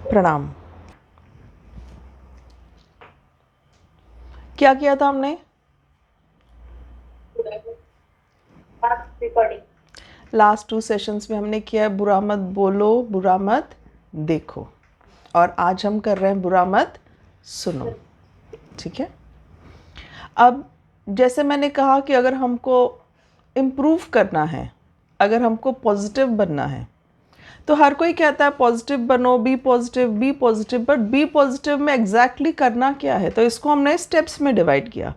प्रणाम। क्या किया था हमने? लास्ट 2 सेशंस में हमने किया है बुरा मत बोलो, बुरा मत देखो, और आज हम कर रहे हैं बुरा मत सुनो। ठीक है। अब जैसे मैंने कहा कि अगर हमको इम्प्रूव करना है, अगर हमको पॉजिटिव बनना है, तो हर कोई कहता है पॉजिटिव बनो, be positive, be positive, but be positive में एग्जैक्टली करना क्या है? तो इसको हमने स्टेप्स में डिवाइड किया।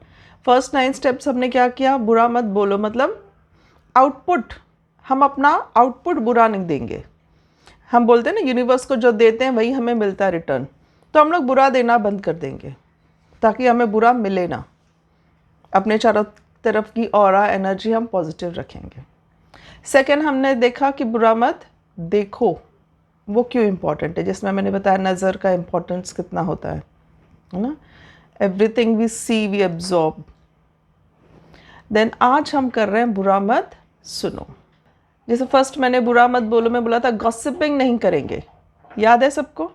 फर्स्ट 9 स्टेप्स हमने क्या किया? बुरा मत बोलो, मतलब आउटपुट, हम अपना आउटपुट बुरा नहीं देंगे। हम बोलते हैं ना, यूनिवर्स को जो देते हैं वही हमें मिलता है रिटर्न। तो हम लोग बुरा देना बंद कर देंगे ताकि हमें बुरा मिले ना। अपने चारों तरफ की ऑरा एनर्जी हम पॉजिटिव रखेंगे। सेकंड, हमने देखा कि बुरा मत देखो, वो क्यों इम्पॉर्टेंट है, जिसमें मैंने बताया नज़र का इम्पोर्टेंस कितना होता है ना। Everything we see we absorb. Then आज हम कर रहे हैं बुरा मत सुनो। जैसे फर्स्ट मैंने बुरा मत बोलो में बोला था गॉसिपिंग नहीं करेंगे, याद है सबको?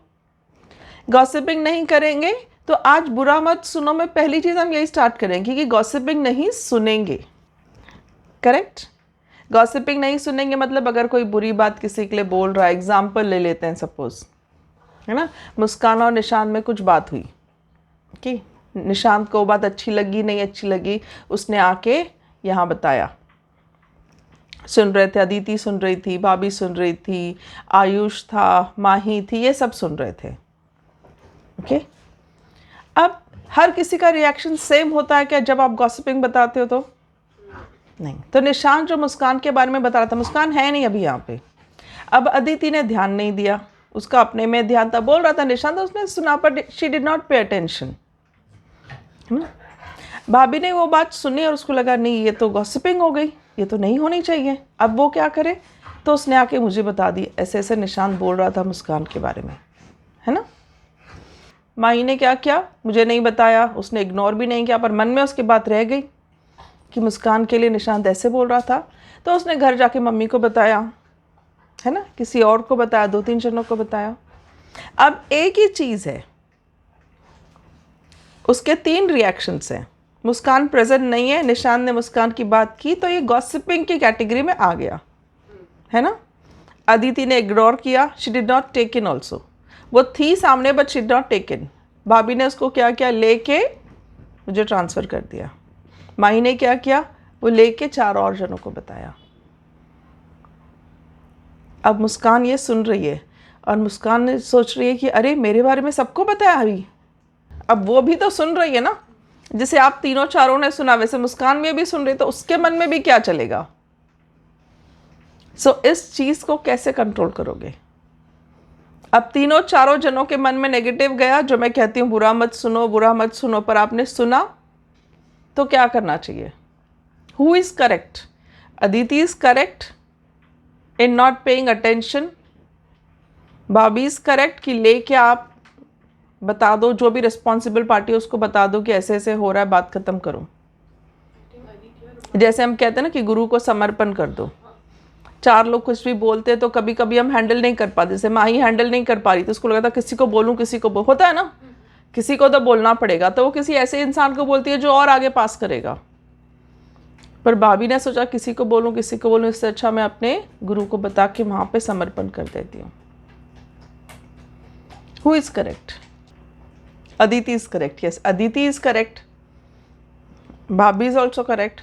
गॉसिपिंग नहीं करेंगे। तो आज बुरा मत सुनो में पहली चीज़ हम यही स्टार्ट करेंगे कि गॉसिपिंग नहीं सुनेंगे। करेक्ट? गॉसिपिंग नहीं सुनेंगे मतलब अगर कोई बुरी बात किसी के लिए बोल रहा है, एग्जाम्पल ले लेते हैं सपोज, है ना, मुस्कान और निशांत में कुछ बात हुई कि निशांत को बात अच्छी लगी, नहीं अच्छी लगी, उसने आके यहाँ बताया, सुन रहे थे, अदिति सुन रही थी, भाभी सुन रही थी, आयुष था, माही थी, ये सब सुन रहे थे। ओके। अब हर किसी का रिएक्शन सेम होता है क्या जब आप गॉसिपिंग बताते हो? तो नहीं। तो निशांत जो मुस्कान के बारे में बता रहा था, मुस्कान है नहीं अभी यहाँ पे। अब अदिति ने ध्यान नहीं दिया, उसका अपने में ध्यान था, बोल रहा था निशांत, उसने सुना पर she did not pay attention. भाभी ने वो बात सुनी और उसको लगा नहीं ये तो गॉसिपिंग हो गई, ये तो नहीं होनी चाहिए। अब वो क्या करे? तो उसने आके मुझे बता दी ऐसे ऐसे निशांत बोल रहा था मुस्कान के बारे में, है ना। माही ने क्या किया? मुझे नहीं बताया, उसने इग्नोर भी नहीं किया, पर मन में उसकी बात रह गई कि मुस्कान के लिए निशांत ऐसे बोल रहा था। तो उसने घर जाके मम्मी को बताया, है ना, किसी और को बताया, 2-3 जनों को बताया। अब एक ही चीज़ है, उसके 3 रिएक्शंस हैं। मुस्कान प्रेजेंट नहीं है, निशांत ने मुस्कान की बात की, तो ये गॉसिपिंग की कैटेगरी में आ गया, है ना। अदिति ने इग्नोर किया, she did not take in also, वो थी सामने but she did not take in. भाभी ने उसको क्या किया? लेके मुझे ट्रांसफ़र कर दिया। माही ने क्या किया? वो लेके 4 और जनों को बताया। अब मुस्कान ये सुन रही है और मुस्कान ने सोच रही है कि अरे मेरे बारे में सबको बताया अभी। अब वो भी तो सुन रही है ना, जैसे आप तीनों चारों ने सुना वैसे मुस्कान में भी सुन रही, तो उसके मन में भी क्या चलेगा? सो इस चीज़ को कैसे कंट्रोल करोगे? अब तीनों चारों जनों के मन में नेगेटिव गया, जो मैं कहती हूँ बुरा मत सुनो, बुरा मत सुनो, पर आपने सुना, तो क्या करना चाहिए? Who is correct? Aditi is correct in not paying attention. भाभी इज करेक्ट कि लेके आप बता दो, जो भी रिस्पॉन्सिबल पार्टी है उसको बता दो कि ऐसे ऐसे हो रहा है, बात खत्म करो। जैसे हम कहते हैं ना कि गुरु को समर्पण कर दो। 4 लोग कुछ भी बोलते हैं तो कभी कभी हम हैंडल नहीं कर पाते, जैसे माही हैंडल नहीं कर पा रही, तो उसको लगा था किसी को बोलूँ, किसी को होता है ना, किसी को तो बोलना पड़ेगा, तो वो किसी ऐसे इंसान को बोलती है जो और आगे पास करेगा। पर भाभी ने सोचा किसी को बोलूँ, किसी को बोलूँ, इससे अच्छा मैं अपने गुरु को बता के वहाँ पे समर्पण कर देती हूँ। Who is correct? Aditi is correct. Yes, Aditi is correct, भाभी इज ऑल्सो करेक्ट।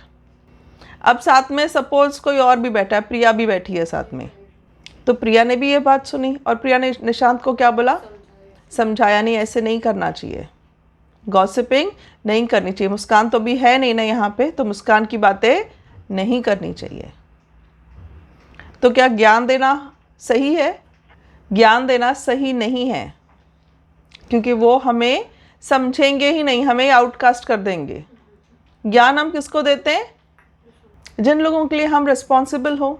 अब साथ में सपोज कोई और भी बैठा है, प्रिया भी बैठी है साथ में, तो प्रिया ने भी ये बात सुनी और प्रिया ने निशांत को क्या बोला? समझाया, नहीं ऐसे नहीं करना चाहिए, गॉसिपिंग नहीं करनी चाहिए। मुस्कान तो भी है नहीं ना यहाँ पे, तो मुस्कान की बातें नहीं करनी चाहिए। तो क्या ज्ञान देना सही है? ज्ञान देना सही नहीं है, क्योंकि वो हमें समझेंगे ही नहीं, हमें आउटकास्ट कर देंगे। ज्ञान हम किसको देते हैं? जिन लोगों के लिए हम रिस्पॉन्सिबल हो।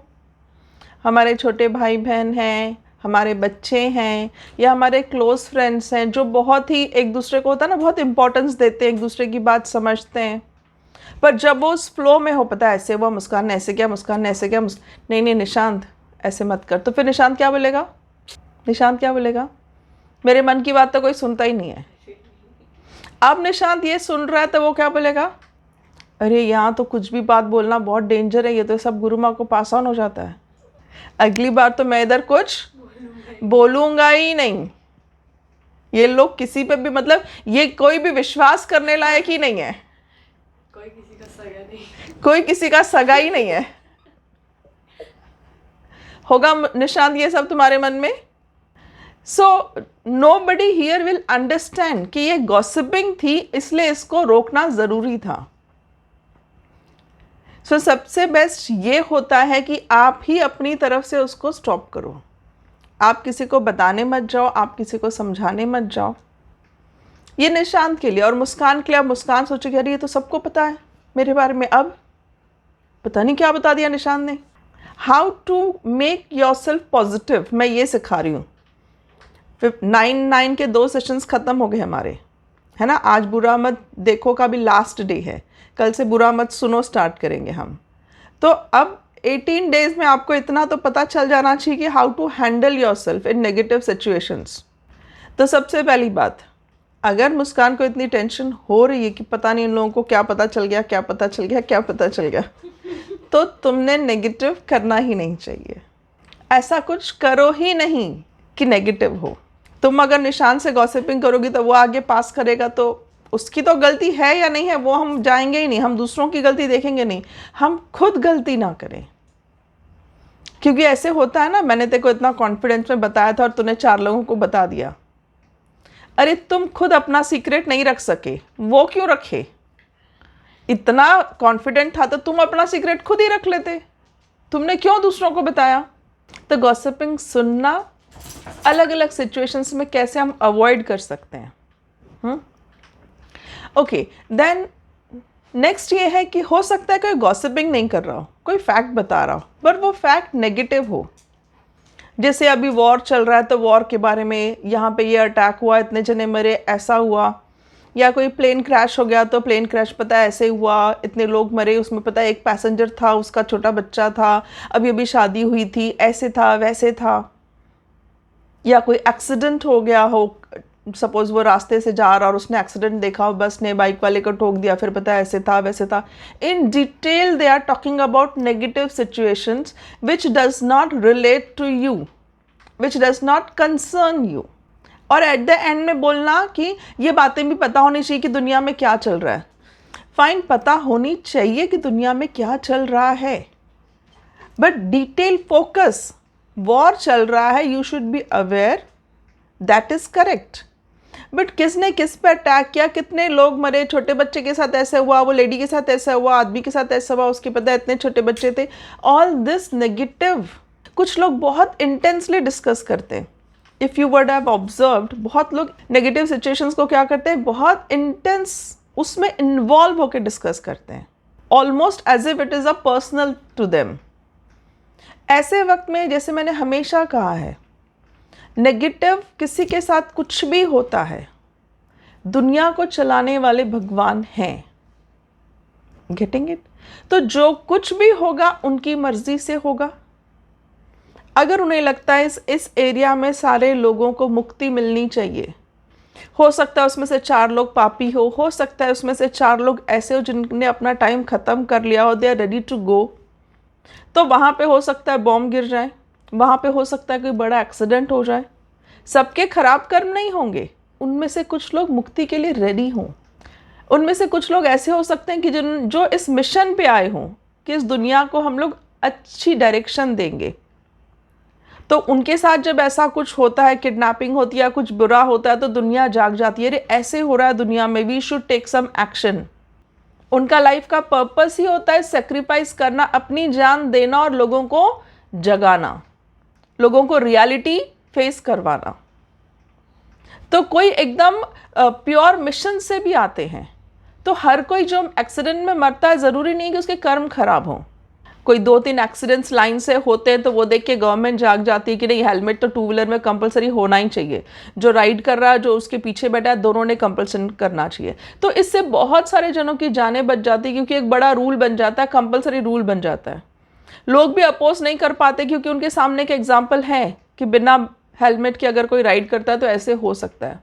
हमारे छोटे भाई बहन हैं, हमारे बच्चे हैं, या हमारे क्लोज फ्रेंड्स हैं, जो बहुत ही एक दूसरे को होता है ना, बहुत इंपॉर्टेंस देते हैं, एक दूसरे की बात समझते हैं। पर जब वो उस फ्लो में हो, पता है ऐसे हुआ, मुस्कान ने ऐसे किया, मुस्कान ने ऐसे किया, नहीं नहीं निशांत ऐसे मत कर, तो फिर निशांत क्या बोलेगा? निशांत क्या बोलेगा? मेरे मन की बात तो कोई सुनता ही नहीं है। अब निशांत ये सुन रहा है तो वो क्या बोलेगा, अरे यहाँ तो कुछ भी बात बोलना बहुत डेंजर है, ये तो सब गुरु माँ को पास ऑन हो जाता है, अगली बार तो मैं इधर कुछ बोलूँगा ही नहीं। ये लोग किसी पे भी, मतलब ये कोई भी विश्वास करने लायक ही नहीं है, कोई किसी का सगा नहीं, कोई किसी का सगा ही नहीं है। होगा निशांत ये सब तुम्हारे मन में? So nobody here will understand कि ये गॉसिपिंग थी, इसलिए इसको रोकना जरूरी था। सो सबसे बेस्ट ये होता है कि आप ही अपनी तरफ से उसको स्टॉप करो। आप किसी को बताने मत जाओ, आप किसी को समझाने मत जाओ। ये निशांत के लिए और मुस्कान के लिए। अब मुस्कान सोचेगी अरे ये तो सबको पता है मेरे बारे में, अब पता नहीं क्या बता दिया निशांत ने। How to make yourself positive मैं ये सिखा रही हूँ। 9 के 2 सेशंस ख़त्म हो गए हमारे, है ना। आज बुरा मत देखो का भी लास्ट डे है, कल से बुरा मत सुनो स्टार्ट करेंगे हम। तो अब 18 डेज में आपको इतना तो पता चल जाना चाहिए कि how to handle yourself in negative situations. तो सबसे पहली बात, अगर मुस्कान को इतनी टेंशन हो रही है कि पता नहीं इन लोगों को क्या पता चल गया, क्या पता चल गया, क्या पता चल गया, तो तुमने नेगेटिव करना ही नहीं चाहिए। ऐसा कुछ करो ही नहीं कि नेगेटिव हो। तुम अगर निशान से गॉसिपिंग करोगी तो वो आगे पास करेगा, तो उसकी तो गलती है या नहीं है वो हम जाएंगे ही नहीं, हम दूसरों की गलती देखेंगे नहीं, हम खुद गलती ना करें। क्योंकि ऐसे होता है ना, मैंने तेरे को इतना कॉन्फिडेंस में बताया था और तूने 4 लोगों को बता दिया। अरे तुम खुद अपना सीक्रेट नहीं रख सके, वो क्यों रखे? इतना कॉन्फिडेंट था तो तुम अपना सीक्रेट खुद ही रख लेते, तुमने क्यों दूसरों को बताया? तो गॉसिपिंग सुनना अलग अलग सिचुएशंस में कैसे हम अवॉइड कर सकते हैं। ओके, देन नेक्स्ट ये है कि हो सकता है कोई गॉसिपिंग नहीं कर रहा हो, कोई फैक्ट बता रहा हो, पर वो फैक्ट नेगेटिव हो। जैसे अभी वॉर चल रहा है तो वॉर के बारे में, यहाँ पे ये अटैक हुआ, इतने जने मरे, ऐसा हुआ। या कोई प्लेन क्रैश हो गया तो प्लेन क्रैश पता है ऐसे हुआ, इतने लोग मरे, उसमें पता है एक पैसेंजर था, उसका छोटा बच्चा था, अभी अभी शादी हुई थी, ऐसे था वैसे था। या कोई एक्सीडेंट हो गया हो, सपोज वो रास्ते से जा रहा और उसने एक्सीडेंट देखा हो, बस ने बाइक वाले को ठोक दिया, फिर पता है ऐसे था वैसे था। In detail they are talking about negative situations which does not relate to you, which does not concern you. और एट द एंड में बोलना कि ये बातें भी पता होनी चाहिए कि दुनिया में क्या चल रहा है। फाइन, पता होनी चाहिए कि दुनिया में क्या चल रहा है, बट डिटेल फोकस, वॉर चल रहा है, you should be aware, that is correct. But किसने किस पे अटैक किया, कितने लोग मरे, छोटे बच्चे के साथ ऐसा हुआ, वो लेडी के साथ ऐसा हुआ, आदमी के साथ ऐसा हुआ, उसके पता है इतने छोटे बच्चे थे, ऑल दिस नेगेटिव। कुछ लोग बहुत इंटेंसली डिस्कस करते हैं। If you would have observed, बहुत लोग नेगेटिव सिचुएशंस को क्या करते हैं, बहुत इंटेंस उसमें इन्वॉल्व होकर डिस्कस करते हैं, almost as if it is a personal to them. ऐसे वक्त में, जैसे मैंने हमेशा कहा है, नेगेटिव किसी के साथ कुछ भी होता है, दुनिया को चलाने वाले भगवान हैं। Getting it? तो जो कुछ भी होगा उनकी मर्जी से होगा। अगर उन्हें लगता है इस एरिया में सारे लोगों को मुक्ति मिलनी चाहिए, हो सकता है उसमें से 4 लोग पापी हो सकता है उसमें से 4 लोग ऐसे हो जिन्होंने अपना टाइम ख़त्म कर लिया हो, they are ready to go, तो वहाँ पे हो सकता है बॉम्ब गिर जाए, वहाँ पे हो सकता है कोई बड़ा एक्सीडेंट हो जाए। सबके खराब कर्म नहीं होंगे, उनमें से कुछ लोग मुक्ति के लिए रेडी हों। उनमें से कुछ लोग ऐसे हो सकते हैं कि जो इस मिशन पे आए हों कि इस दुनिया को हम लोग अच्छी डायरेक्शन देंगे। तो उनके साथ जब ऐसा कुछ होता है, किडनैपिंग होती है, कुछ बुरा होता है, तो दुनिया जाग जाती है, अरे ऐसे हो रहा है दुनिया में, we should take some action. उनका लाइफ का पर्पस ही होता है सेक्रीफाइस करना, अपनी जान देना और लोगों को जगाना, लोगों को रियलिटी फेस करवाना। तो कोई एकदम प्योर मिशन से भी आते हैं। तो हर कोई जो एक्सीडेंट में मरता है, ज़रूरी नहीं कि उसके कर्म खराब हों। कोई 2-3 एक्सीडेंट्स लाइन से होते हैं तो वो देख के गवर्नमेंट जाग जाती है कि नहीं, हेलमेट तो 2 व्हीलर में कंपलसरी होना ही चाहिए, जो राइड कर रहा है, जो उसके पीछे बैठा है, दोनों ने कंपल्सन करना चाहिए। तो इससे बहुत सारे जनों की जानें बच जाती है, क्योंकि एक बड़ा रूल बन जाता है, कंपलसरी रूल बन जाता है। लोग भी अपोज नहीं कर पाते क्योंकि उनके सामने के एग्जाम्पल हैं कि बिना हेलमेट की अगर कोई राइड करता है तो ऐसे हो सकता है।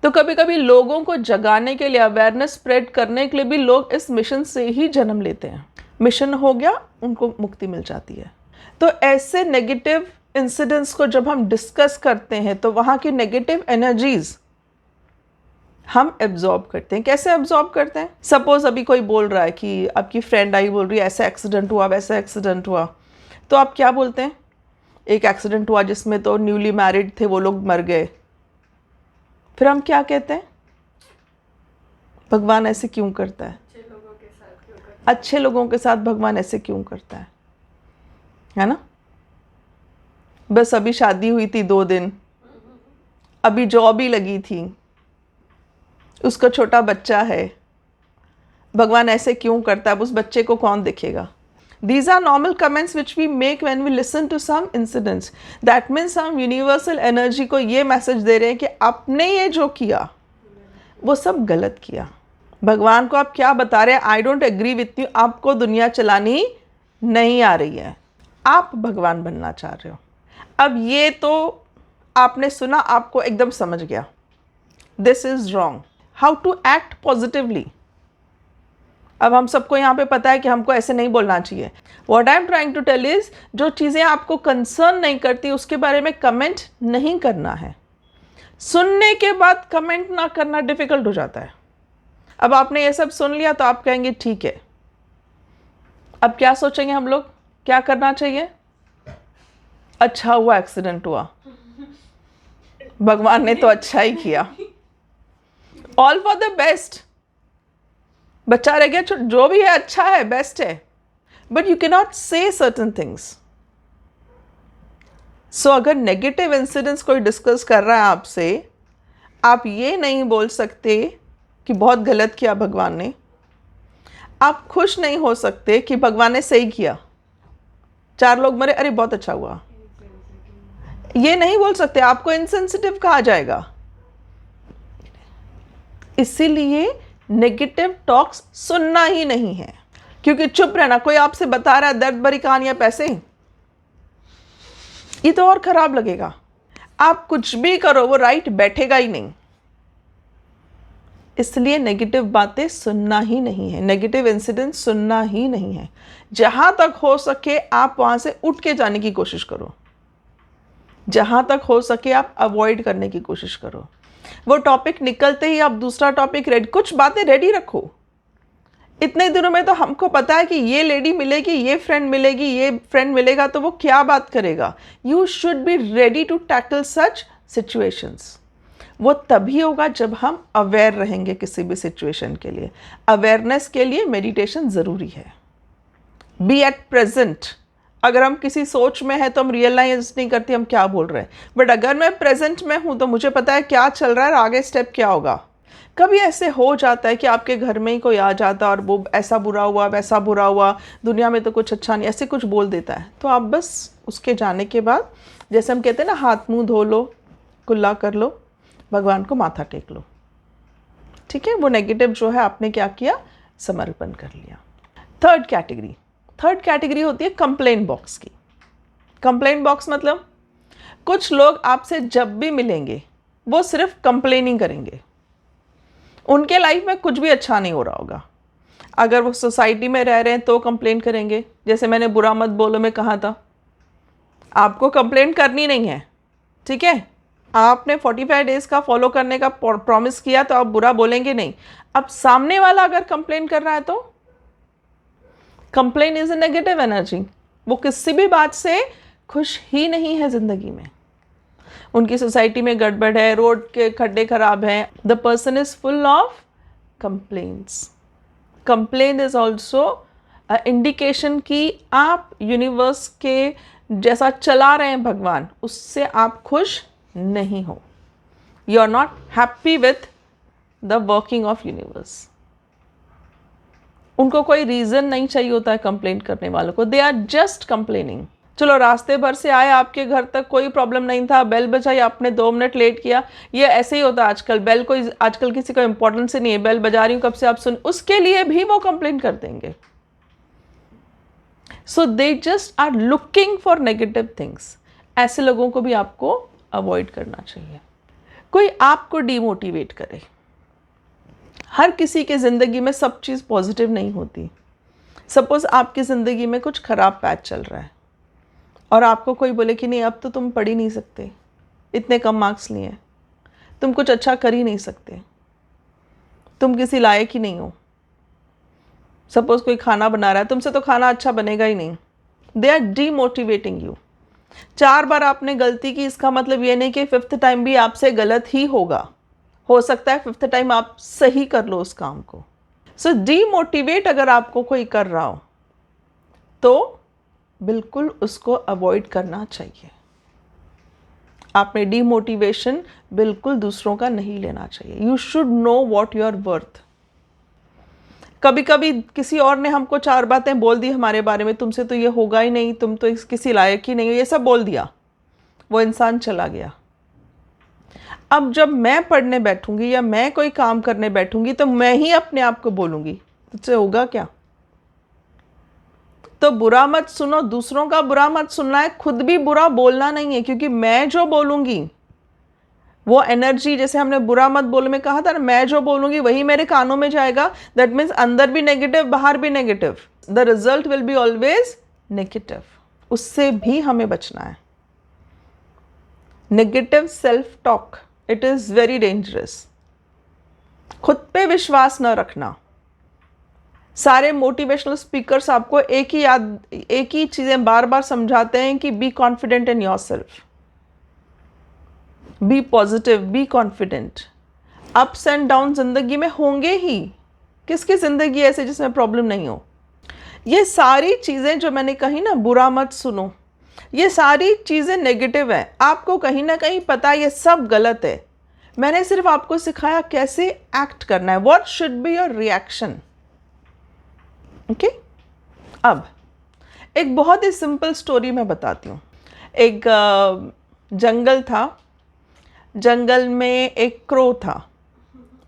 तो कभी कभी लोगों को जगाने के लिए, अवेयरनेस स्प्रेड करने के लिए भी लोग इस मिशन से ही जन्म लेते हैं। मिशन हो गया, उनको मुक्ति मिल जाती है। तो ऐसे नेगेटिव इंसिडेंट्स को जब हम डिस्कस करते हैं तो वहाँ की नेगेटिव एनर्जीज हम एब्जॉर्ब करते हैं। कैसे एब्जॉर्ब करते हैं? सपोज अभी कोई बोल रहा है कि आपकी फ्रेंड आई बोल रही है ऐसा एक्सीडेंट हुआ, वैसा एक्सीडेंट हुआ, तो आप क्या बोलते हैं? एक एक्सीडेंट हुआ जिसमें तो न्यूली मैरिड थे वो लोग मर गए। फिर हम क्या कहते हैं? भगवान ऐसे क्यों करता है? अच्छे लोगों के साथ भगवान ऐसे क्यों करता है ना? बस अभी शादी हुई थी 2 दिन, अभी जॉब ही लगी थी, उसका छोटा बच्चा है, भगवान ऐसे क्यों करता है? अब उस बच्चे को कौन देखेगा? These are normal comments which we make when we listen to some incidents. That means हम यूनिवर्सल एनर्जी को ये मैसेज दे रहे हैं कि आपने ये जो किया वो सब गलत किया। भगवान को आप क्या बता रहे हैं? I don't agree with you, आपको दुनिया चलानी नहीं आ रही है, आप भगवान बनना चाह रहे हो। अब ये तो आपने सुना, आपको एकदम समझ गया, this is wrong. How to act positively. अब हम सबको यहाँ पे पता है कि हमको ऐसे नहीं बोलना चाहिए। What I am trying to tell is, जो चीज़ें आपको कंसर्न नहीं करती उसके बारे में कमेंट नहीं करना है। सुनने के बाद कमेंट ना करना डिफिकल्ट हो जाता है। अब आपने ये सब सुन लिया तो आप कहेंगे ठीक है, अब क्या सोचेंगे हम लोग? क्या करना चाहिए? अच्छा हुआ एक्सीडेंट हुआ, भगवान ने तो अच्छा ही किया, ऑल फॉर द बेस्ट, बच्चा रह गया, जो भी है अच्छा है, बेस्ट है। But you cannot say certain things. So अगर नेगेटिव इंसिडेंट्स कोई डिस्कस कर रहा है आपसे, आप ये नहीं बोल सकते कि बहुत गलत किया भगवान ने। आप खुश नहीं हो सकते कि भगवान ने सही किया, 4 लोग मरे, अरे बहुत अच्छा हुआ, ये नहीं बोल सकते, आपको इनसेंसिटिव कहा जाएगा। इसीलिए नेगेटिव टॉक्स सुनना ही नहीं है, क्योंकि चुप रहना, कोई आपसे बता रहा है दर्द भरी कहानियां पैसे, ये तो और खराब लगेगा। आप कुछ भी करो वो राइट बैठेगा ही नहीं। इसलिए नेगेटिव बातें सुनना ही नहीं है, नेगेटिव इंसिडेंट सुनना ही नहीं है। जहां तक हो सके आप वहां से उठ के जाने की कोशिश करो, जहां तक हो सके आप अवॉइड करने की कोशिश करो। वो टॉपिक निकलते ही आप दूसरा टॉपिक रेडी, कुछ बातें रेडी रखो। इतने दिनों में तो हमको पता है कि ये लेडी मिलेगी, ये फ्रेंड मिलेगी, ये फ्रेंड मिलेगा, तो वो क्या बात करेगा। You should be ready to tackle such situations. वो तभी होगा जब हम अवेयर रहेंगे किसी भी सिचुएशन के लिए। अवेयरनेस के लिए मेडिटेशन ज़रूरी है। Be at present. अगर हम किसी सोच में हैं तो हम रियलाइज नहीं करते हम क्या बोल रहे हैं, बट अगर मैं प्रेजेंट में हूँ तो मुझे पता है क्या चल रहा है और आगे स्टेप क्या होगा। कभी ऐसे हो जाता है कि आपके घर में ही कोई आ जाता है और वो ऐसा बुरा हुआ, वैसा बुरा हुआ, दुनिया में तो कुछ अच्छा नहीं, ऐसे कुछ बोल देता है, तो आप बस उसके जाने के बाद, जैसे हम कहते हैं ना, हाथ मुंह धो लो, कुल्ला कर लो, भगवान को माथा टेक लो, ठीक है। वो नेगेटिव जो है आपने क्या किया, समर्पण कर लिया। थर्ड कैटेगरी होती है कंप्लेंट बॉक्स की। कंप्लेंट बॉक्स मतलब कुछ लोग आपसे जब भी मिलेंगे वो सिर्फ कंप्लेनिंग करेंगे, उनके लाइफ में कुछ भी अच्छा नहीं हो रहा होगा। अगर वो सोसाइटी में रह रहे हैं तो कंप्लेन करेंगे, जैसे मैंने बुरा मत बोलो में कहा था, आपको कंप्लेन करनी नहीं है, ठीक है। आपने 45 डेज का फॉलो करने का प्रॉमिस किया तो आप बुरा बोलेंगे नहीं। अब सामने वाला अगर कंप्लेन कर रहा है तो complain is a negative energy. वो किसी भी बात से खुश ही नहीं है जिंदगी में। उनकी सोसाइटी में गड़बड़ है, रोड के खड्डे खराब हैं, the person is full of complaints. Complain is also indication कि आप यूनिवर्स के जैसा चला रहे हैं भगवान, उससे आप खुश नहीं हो। You are not happy with the working of universe. उनको कोई रीज़न नहीं चाहिए होता है कंप्लेंट करने वालों को, दे आर जस्ट कंप्लेनिंग। चलो रास्ते भर से आए, आपके घर तक कोई प्रॉब्लम नहीं था, बेल बजाई, आपने 2 मिनट लेट किया, ये ऐसे ही होता है आजकल। बेल कोई आजकल किसी को इम्पोर्टेंस ही नहीं है, बेल बजा रही हूँ कब से आप सुन, उसके लिए भी वो कंप्लेंट कर देंगे। So they just are looking for negative things. ऐसे लोगों को भी आपको अवॉइड करना चाहिए। कोई आपको डिमोटिवेट करे। हर किसी के ज़िंदगी में सब चीज़ पॉजिटिव नहीं होती। सपोज़ आपकी ज़िंदगी में कुछ ख़राब पैच चल रहा है और आपको कोई बोले कि नहीं अब तो तुम पढ़ ही नहीं सकते, इतने कम मार्क्स लिए हैं, तुम कुछ अच्छा कर ही नहीं सकते, तुम किसी लायक ही नहीं हो। सपोज़ कोई खाना बना रहा है, तुमसे तो खाना अच्छा बनेगा ही नहीं। They are demotivating you. 4 बार आपने गलती की, इसका मतलब ये नहीं कि 5th टाइम भी आपसे गलत ही होगा। हो सकता है 5th टाइम आप सही कर लो उस काम को। सो डीमोटिवेट अगर आपको कोई कर रहा हो तो बिल्कुल उसको अवॉइड करना चाहिए। आपने डीमोटिवेशन बिल्कुल दूसरों का नहीं लेना चाहिए। You should know what you are worth. कभी कभी किसी और ने हमको 4 बातें बोल दी हमारे बारे में, तुमसे तो ये होगा ही नहीं, तुम तो किसी लायक ही नहीं हो, ये सब बोल दिया, वो इंसान चला गया। अब जब मैं पढ़ने बैठूंगी या मैं कोई काम करने बैठूंगी तो मैं ही अपने आप को बोलूंगी, तुझसे होगा क्या। तो बुरा मत सुनो, दूसरों का बुरा मत सुनना है, खुद भी बुरा बोलना नहीं है, क्योंकि मैं जो बोलूंगी वो एनर्जी, जैसे हमने बुरा मत बोलो में कहा था ना, मैं जो बोलूंगी वही मेरे कानों में जाएगा। दैट मीन्स अंदर भी नेगेटिव, बाहर भी negative, the result will be always negative. उससे भी हमें बचना है। Negative self talk, it is very dangerous. खुद पे विश्वास न रखना। सारे मोटिवेशनल स्पीकर्स आपको एक ही चीजें बार बार समझाते हैं कि be confident in yourself, be positive, be confident. Ups and down जिंदगी में होंगे ही। किसकी जिंदगी ऐसे जिसमें प्रॉब्लम नहीं हो। ये सारी चीजें जो मैंने कही ना, बुरा मत सुनो, ये सारी चीजें नेगेटिव हैं। आपको कहीं ना कहीं पता है ये सब गलत है। मैंने सिर्फ आपको सिखाया कैसे एक्ट करना है, what should be your reaction. Okay, अब एक बहुत ही सिंपल स्टोरी मैं बताती हूँ। एक जंगल था, जंगल में एक क्रो था।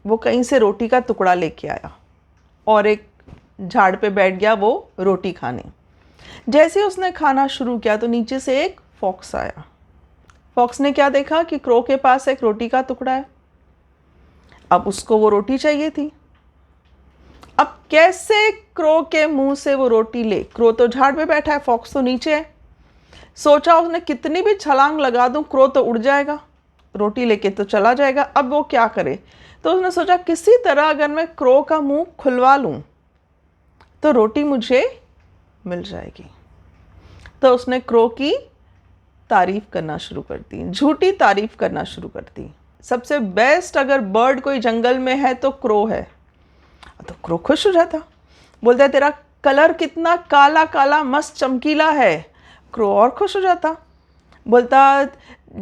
वो कहीं से रोटी का टुकड़ा लेके आया और एक झाड़ पे बैठ गया वो रोटी खाने। जैसे उसने खाना शुरू किया तो नीचे से एक फॉक्स आया। फॉक्स ने क्या देखा कि क्रो के पास एक रोटी का टुकड़ा है। अब उसको वो रोटी चाहिए थी। अब कैसे क्रो के मुंह से वो रोटी ले। क्रो तो झाड़ पे बैठा है, फॉक्स तो नीचे है। सोचा उसने कितनी भी छलांग लगा दूं क्रो तो उड़ जाएगा, रोटी लेके तो चला जाएगा। अब वो क्या करे, तो उसने सोचा किसी तरह अगर मैं क्रो का मुंह खुलवा लूं तो रोटी मुझे मिल जाएगी। तो उसने क्रो की तारीफ करना शुरू कर दी, झूठी तारीफ करना शुरू कर दी। सबसे बेस्ट अगर बर्ड कोई जंगल में है तो क्रो है। तो क्रो खुश हो जाता, बोलता है तेरा कलर कितना काला काला मस्त चमकीला है। क्रो और खुश हो जाता, बोलता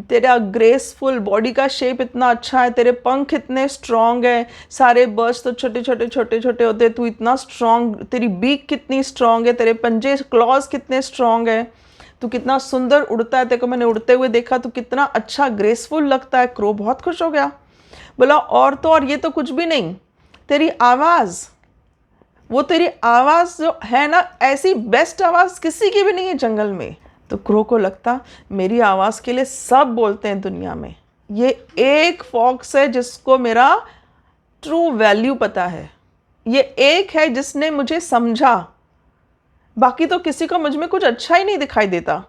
तेरा ग्रेसफुल बॉडी का शेप इतना अच्छा है, तेरे पंख इतने स्ट्रॉन्ग है, सारे बर्ड्स तो छोटे छोटे छोटे छोटे होते, तू इतना स्ट्रॉन्ग, तेरी बीक कितनी स्ट्रॉन्ग है, तेरे पंजे क्लॉज कितने स्ट्रॉन्ग है, तू कितना सुंदर उड़ता है, तेरे को मैंने उड़ते हुए देखा, तू कितना अच्छा ग्रेसफुल लगता है। क्रो बहुत खुश हो गया, बोला और तो और ये तो कुछ भी नहीं, तेरी आवाज़, वो तेरी आवाज़ जो है ना, ऐसी बेस्ट आवाज़ किसी की भी नहीं है जंगल में। तो क्रो को लगता मेरी आवाज़ के लिए सब बोलते हैं दुनिया में, ये एक फॉक्स है जिसको मेरा ट्रू वैल्यू पता है, ये एक है जिसने मुझे समझा, बाकी तो किसी को मुझ में कुछ अच्छा ही नहीं दिखाई देता।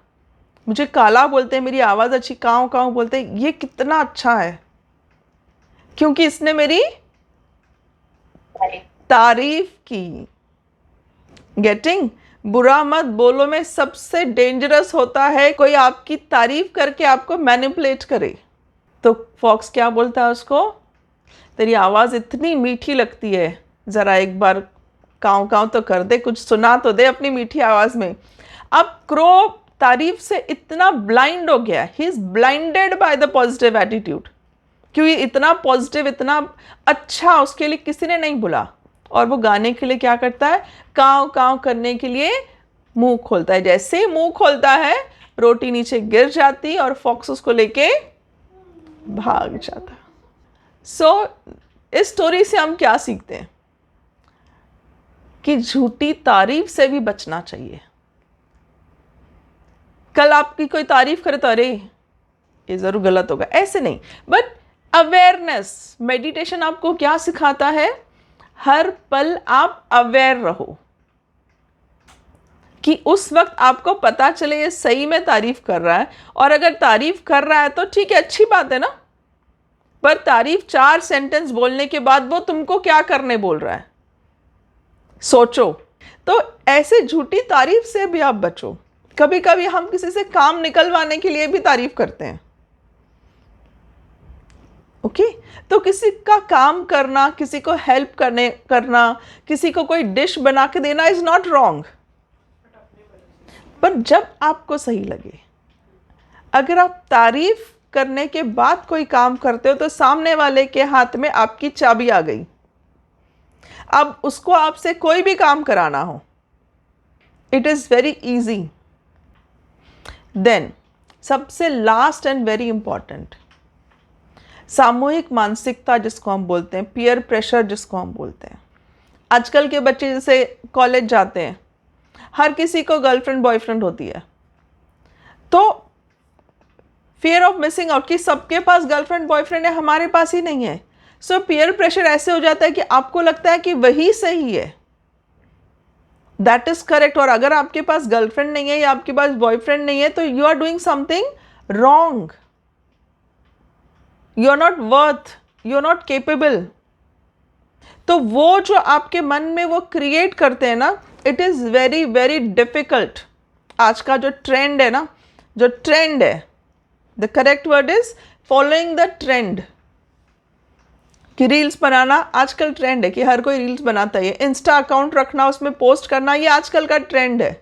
मुझे काला बोलते हैं, मेरी आवाज़ अच्छी काँव काँव बोलते हैं, ये कितना अच्छा है क्योंकि इसने मेरी तारीफ की। गेटिंग? बुरा मत बोलो में सबसे डेंजरस होता है कोई आपकी तारीफ करके आपको मैनिपुलेट करे। तो फॉक्स क्या बोलता है उसको, तेरी आवाज़ इतनी मीठी लगती है, ज़रा एक बार काँव काँव तो कर दे, कुछ सुना तो दे अपनी मीठी आवाज़ में। अब क्रो तारीफ से इतना ब्लाइंड हो गया, he is blinded by the positive attitude, क्योंकि इतना पॉजिटिव, इतना अच्छा उसके लिए किसी ने नहीं बोला। और वो गाने के लिए क्या करता है, काँव काँव करने के लिए मुंह खोलता है। जैसे ही मुंह खोलता है रोटी नीचे गिर जाती और फॉक्स उसको लेके भाग जाता। सो इस स्टोरी से हम क्या सीखते हैं कि झूठी तारीफ से भी बचना चाहिए। कल आपकी कोई तारीफ करे तो अरे ये ज़रूर गलत होगा, ऐसे नहीं, बट अवेयरनेस। मेडिटेशन आपको क्या सिखाता है? हर पल आप अवेयर रहो, कि उस वक्त आपको पता चले ये सही में तारीफ कर रहा है, और अगर तारीफ कर रहा है तो ठीक है, अच्छी बात है ना, पर तारीफ 4 सेंटेंस बोलने के बाद वो तुमको क्या करने बोल रहा है, सोचो। तो ऐसे झूठी तारीफ से भी आप बचो। कभी कभी हम किसी से काम निकलवाने के लिए भी तारीफ करते हैं, ओके तो किसी का काम करना, किसी को हेल्प करना, किसी को कोई डिश बना के देना इज नॉट रॉन्ग, पर जब आपको सही लगे। अगर आप तारीफ करने के बाद कोई काम करते हो तो सामने वाले के हाथ में आपकी चाबी आ गई, अब उसको आपसे कोई भी काम कराना हो, it is very easy. Then सबसे लास्ट एंड वेरी इंपॉर्टेंट, सामूहिक मानसिकता जिसको हम बोलते हैं, पीयर प्रेशर जिसको हम बोलते हैं। आजकल के बच्चे जैसे कॉलेज जाते हैं, हर किसी को गर्लफ्रेंड बॉयफ्रेंड होती है, तो फियर ऑफ मिसिंग आउट कि सबके पास गर्लफ्रेंड बॉयफ्रेंड है, हमारे पास ही नहीं है। सो पीयर प्रेशर ऐसे हो जाता है कि आपको लगता है कि वही सही है, दैट इज करेक्ट, और अगर आपके पास गर्लफ्रेंड नहीं है या आपके पास बॉयफ्रेंड नहीं है तो you are doing something wrong, you are not worth, you are not capable. तो वो जो आपके मन में वो क्रिएट करते हैं ना, it is very very difficult. आज का जो ट्रेंड है ना, जो ट्रेंड है, the correct word is following the trend, कि रील्स बनाना आजकल ट्रेंड है, कि हर कोई रील्स बनाता है। इंस्टा अकाउंट रखना, उसमें पोस्ट करना, ये आजकल का ट्रेंड है।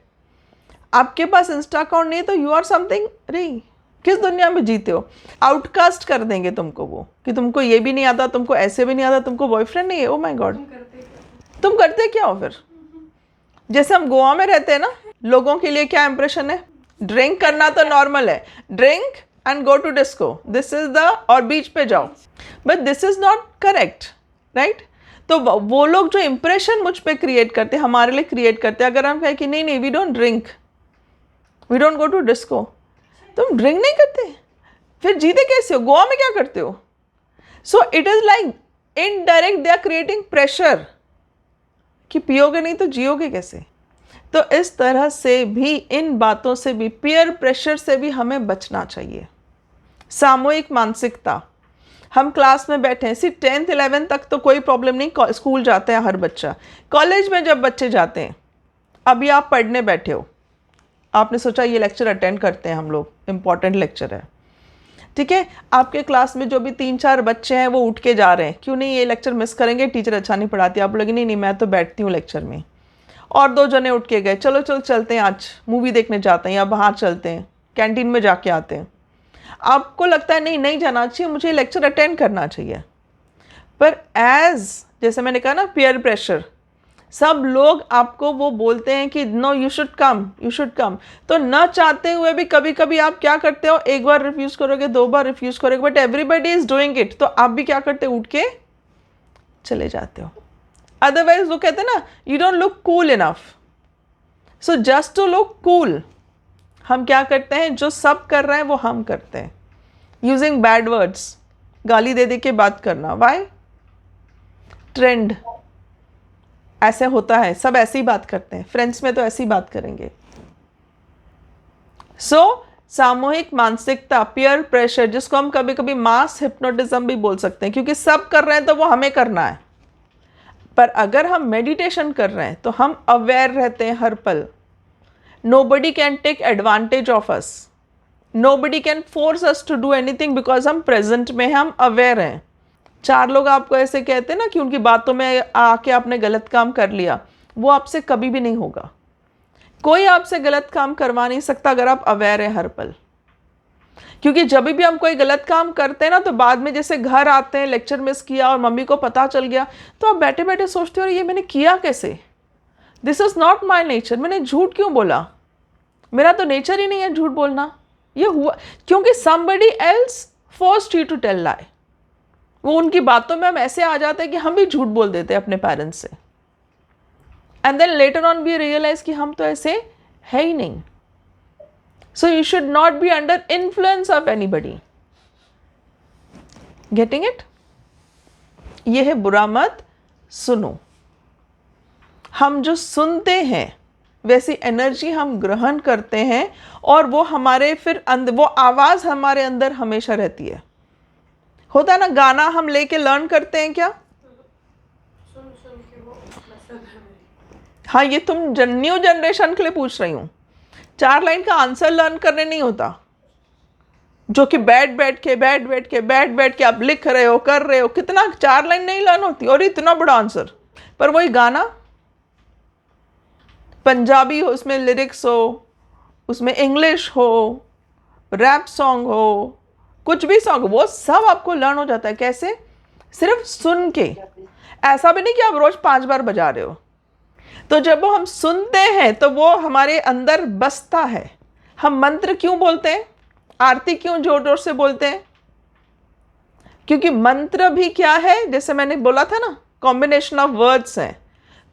आपके पास इंस्टा अकाउंट नहीं है तो यू आर समथिंग, अरे किस दुनिया में जीते हो? आउटकास्ट कर देंगे तुमको वो, कि तुमको ये भी नहीं आता, तुमको ऐसे भी नहीं आता, तुमको बॉयफ्रेंड नहीं है, ओ माय गॉड, तुम करते क्या हो फिर? जैसे हम गोवा में रहते हैं ना, लोगों के लिए क्या इंप्रेशन है, ड्रिंक करना तो नॉर्मल है, drink and go to disco, this is the, और बीच पे जाओ, but this is not correct, right? तो वो लोग जो इंप्रेशन मुझ पे क्रिएट करते हैं, हमारे लिए क्रिएट करते हैं, अगर हम कहें कि नहीं नहीं we don't drink, we don't go to disco, तुम ड्रिंक नहीं करते, फिर जीते कैसे हो? गोवा में क्या करते हो? So it is like indirect they are creating pressure कि पियोगे नहीं तो जियोगे कैसे? तो इस तरह से भी, इन बातों से भी, पीयर प्रेशर से भी हमें बचना चाहिए। सामूहिक मानसिकता, हम क्लास में बैठे हैं, सिर्फ 10th 11th तक तो कोई प्रॉब्लम नहीं, स्कूल जाते हैं हर बच्चा। कॉलेज में जब बच्चे जाते हैं, अभी आप पढ़ने बैठे हो, आपने सोचा ये लेक्चर अटेंड करते हैं हम लोग, इम्पॉर्टेंट लेक्चर है, ठीक है, आपके क्लास में जो भी 3-4 बच्चे हैं वो उठ के जा रहे हैं, क्यों नहीं, ये लेक्चर मिस करेंगे, टीचर अच्छा नहीं पढ़ाती, आप लोग नहीं नहीं मैं तो बैठती हूँ लेक्चर में। और 2 जने उठ के गए, चलो चलो चलते हैं, आज मूवी देखने जाते हैं, या बाहर चलते हैं, कैंटीन में जाके आते हैं। आपको लगता है नहीं नहीं जाना चाहिए, मुझे लेक्चर अटेंड करना चाहिए, पर जैसे मैंने कहा ना, पीयर प्रेशर, सब लोग आपको वो बोलते हैं कि no you should come, you should come, तो न चाहते हुए भी कभी कभी आप क्या करते हो, एक बार रिफ्यूज़ करोगे, 2 बार रिफ्यूज़ करोगे, but everybody is doing it, तो आप भी क्या करते हो, उठ के चले जाते हो। अदरवाइज वो कहते हैं ना, you don't look cool enough, so just to look cool हम क्या करते हैं, जो सब कर रहे हैं वो हम करते हैं, यूजिंग बैड वर्ड्स, गाली दे दे के बात करना। वाई? ट्रेंड ऐसे होता है, सब ऐसे ही बात करते हैं, फ्रेंड्स में तो ऐसी बात करेंगे। सो सामूहिक मानसिकता, पीयर प्रेशर, जिसको हम कभी कभी मास हिप्नोटिज्म भी बोल सकते हैं, क्योंकि सब कर रहे हैं तो वो हमें करना है। पर अगर हम मेडिटेशन कर रहे हैं तो हम अवेयर रहते हैं हर पल। Nobody can take advantage of us, nobody can force us to do anything, because हम प्रेजेंट में हैं, हम अवेयर हैं। 4 लोग आपको ऐसे कहते हैं ना कि उनकी बातों में आके आपने गलत काम कर लिया, वो आपसे कभी भी नहीं होगा। कोई आपसे गलत काम करवा नहीं सकता अगर आप अवेयर हैं हर पल। क्योंकि जब भी हम कोई गलत काम करते हैं ना, तो बाद में जैसे घर आते हैं, लेक्चर मिस किया और मम्मी को पता चल गया, तो आप बैठे बैठे सोचते हो ये मैंने किया कैसे, this is not my nature, मैंने झूठ क्यों बोला, मेरा तो नेचर ही नहीं है झूठ बोलना, ये हुआ क्योंकि somebody else forced you to tell lie। वो उनकी बातों में हम ऐसे आ जाते हैं कि हम भी झूठ बोल देते हैं अपने पेरेंट्स से, and then later on we realise कि हम तो ऐसे है ही नहीं। So you should not be under influence of anybody. Getting it? ये है बुरा मत सुनो। हम जो सुनते हैं वैसी एनर्जी हम ग्रहण करते हैं और वो हमारे फिर वो आवाज़ हमारे अंदर हमेशा रहती है। होता है ना, गाना हम लेके लर्न करते हैं क्या? सुन सुन के वो मतलब है मेरी। हाँ, ये तुम न्यू जनरेशन के लिए पूछ रही हूँ। 4 लाइन का आंसर लर्न करने नहीं होता, जो कि बैठ बैठ के आप लिख रहे हो, कर रहे हो, कितना 4 लाइन नहीं लर्न होती और इतना बड़ा आंसर। पर वही गाना पंजाबी हो, उसमें लिरिक्स हो, उसमें इंग्लिश हो, रैप सॉन्ग हो, कुछ भी सॉन्ग, वो सब आपको लर्न हो जाता है। कैसे? सिर्फ सुन के। ऐसा भी नहीं कि आप रोज 5 बार बजा रहे हो। तो जब वो हम सुनते हैं तो वो हमारे अंदर बसता है। हम मंत्र क्यों बोलते हैं, आरती क्यों जोर जोर से बोलते हैं? क्योंकि मंत्र भी क्या है, जैसे मैंने बोला था ना, कॉम्बिनेशन ऑफ वर्ड्स हैं,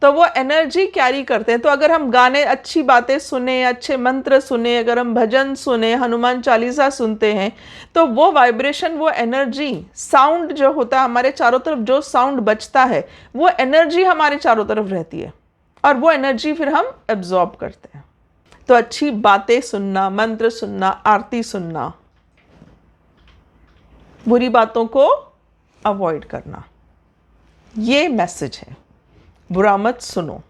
तो वो एनर्जी कैरी करते हैं। तो अगर हम गाने, अच्छी बातें सुने, अच्छे मंत्र सुने, अगर हम भजन सुने, हनुमान चालीसा सुनते हैं, तो वो वाइब्रेशन, वो एनर्जी, साउंड जो होता है हमारे चारों तरफ, जो साउंड बचता है, वो एनर्जी हमारे चारों तरफ रहती है और वो एनर्जी फिर हम एब्जॉर्ब करते हैं। तो अच्छी बातें सुनना, मंत्र सुनना, आरती सुनना, बुरी बातों को अवॉइड करना, ये मैसेज है। बुरा मत सुनो।